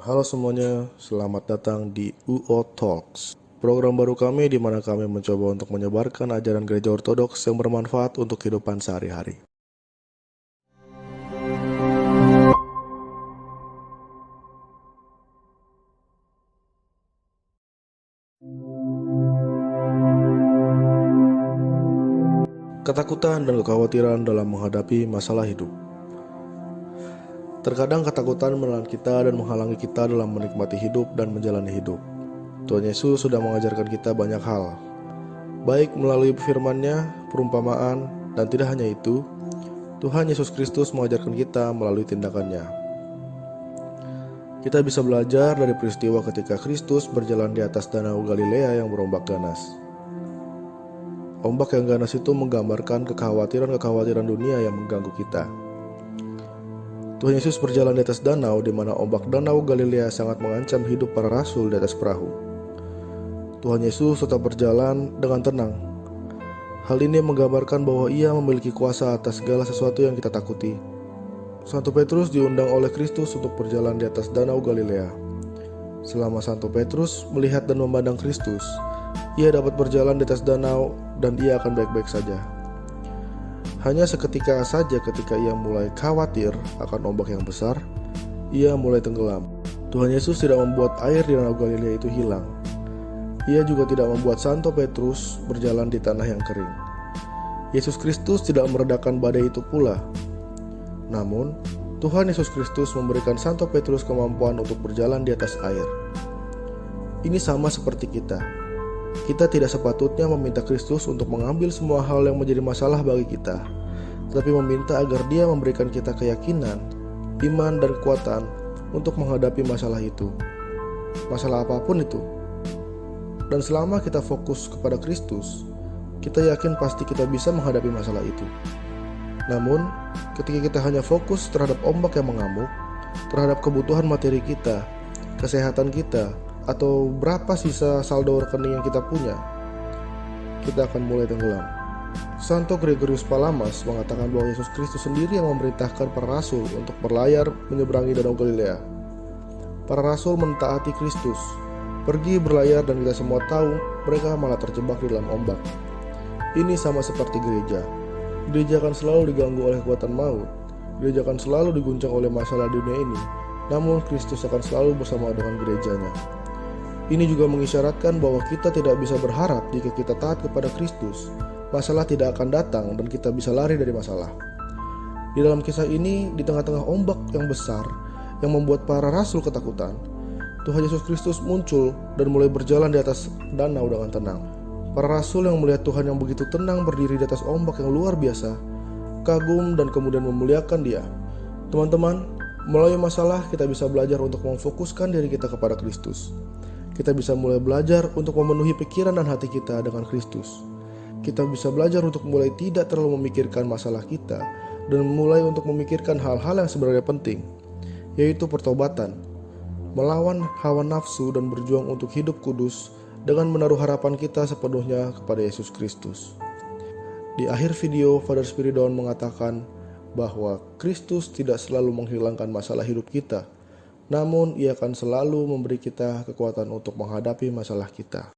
Halo semuanya, selamat datang di UO Talks. Program baru kami di mana kami mencoba untuk menyebarkan ajaran gereja ortodoks yang bermanfaat untuk kehidupan sehari-hari. Ketakutan dan kekhawatiran dalam menghadapi masalah hidup. Terkadang ketakutan menelan kita dan menghalangi kita dalam menikmati hidup dan menjalani hidup. Tuhan Yesus sudah mengajarkan kita banyak hal, baik melalui firman-Nya, perumpamaan, dan tidak hanya itu, Tuhan Yesus Kristus mengajarkan kita melalui tindakannya. Kita bisa belajar dari peristiwa ketika Kristus berjalan di atas danau Galilea yang berombak ganas. Ombak yang ganas itu menggambarkan kekhawatiran-kekhawatiran dunia yang mengganggu kita. Tuhan Yesus berjalan di atas danau di mana ombak danau Galilea sangat mengancam hidup para rasul di atas perahu. Tuhan Yesus tetap berjalan dengan tenang. Hal ini menggambarkan bahwa Ia memiliki kuasa atas segala sesuatu yang kita takuti. Santo Petrus diundang oleh Kristus untuk berjalan di atas danau Galilea. Selama Santo Petrus melihat dan memandang Kristus, ia dapat berjalan di atas danau dan ia akan baik-baik saja. Hanya seketika saja ketika ia mulai khawatir akan ombak yang besar, ia mulai tenggelam. Tuhan Yesus tidak membuat air di danau Galilea itu hilang. Ia juga tidak membuat Santo Petrus berjalan di tanah yang kering. Yesus Kristus tidak meredakan badai itu pula. Namun, Tuhan Yesus Kristus memberikan Santo Petrus kemampuan untuk berjalan di atas air. Ini sama seperti kita. Kita tidak sepatutnya meminta Kristus untuk mengambil semua hal yang menjadi masalah bagi kita, tetapi meminta agar Dia memberikan kita keyakinan, iman, dan kekuatan untuk menghadapi masalah itu. Masalah apapun itu. Dan selama kita fokus kepada Kristus, kita yakin pasti kita bisa menghadapi masalah itu. Namun, ketika kita hanya fokus terhadap ombak yang mengamuk, terhadap kebutuhan materi kita, kesehatan kita, atau berapa sisa saldo rekening yang kita punya, kita akan mulai tenggelam. Santo Gregorius Palamas mengatakan bahwa Yesus Kristus sendiri yang memerintahkan para rasul untuk berlayar menyeberangi danau Galilea. Para rasul mentaati Kristus, pergi berlayar, dan kita semua tahu mereka malah terjebak di dalam ombak. Ini sama seperti gereja. Gereja akan selalu diganggu oleh kekuatan maut. Gereja akan selalu diguncang oleh masalah dunia ini. Namun Kristus akan selalu bersama dengan gerejanya. Ini juga mengisyaratkan bahwa kita tidak bisa berharap jika kita taat kepada Kristus, masalah tidak akan datang dan kita bisa lari dari masalah. Di dalam kisah ini, di tengah-tengah ombak yang besar yang membuat para rasul ketakutan, Tuhan Yesus Kristus muncul dan mulai berjalan di atas danau dengan tenang. Para rasul yang melihat Tuhan yang begitu tenang berdiri di atas ombak yang luar biasa, kagum dan kemudian memuliakan Dia. Teman-teman, melalui masalah kita bisa belajar untuk memfokuskan diri kita kepada Kristus. Kita bisa mulai belajar untuk memenuhi pikiran dan hati kita dengan Kristus. Kita bisa belajar untuk mulai tidak terlalu memikirkan masalah kita dan mulai untuk memikirkan hal-hal yang sebenarnya penting, yaitu pertobatan, melawan hawa nafsu dan berjuang untuk hidup kudus dengan menaruh harapan kita sepenuhnya kepada Yesus Kristus. Di akhir video, Father Spiridon mengatakan bahwa Kristus tidak selalu menghilangkan masalah hidup kita, namun Ia akan selalu memberi kita kekuatan untuk menghadapi masalah kita.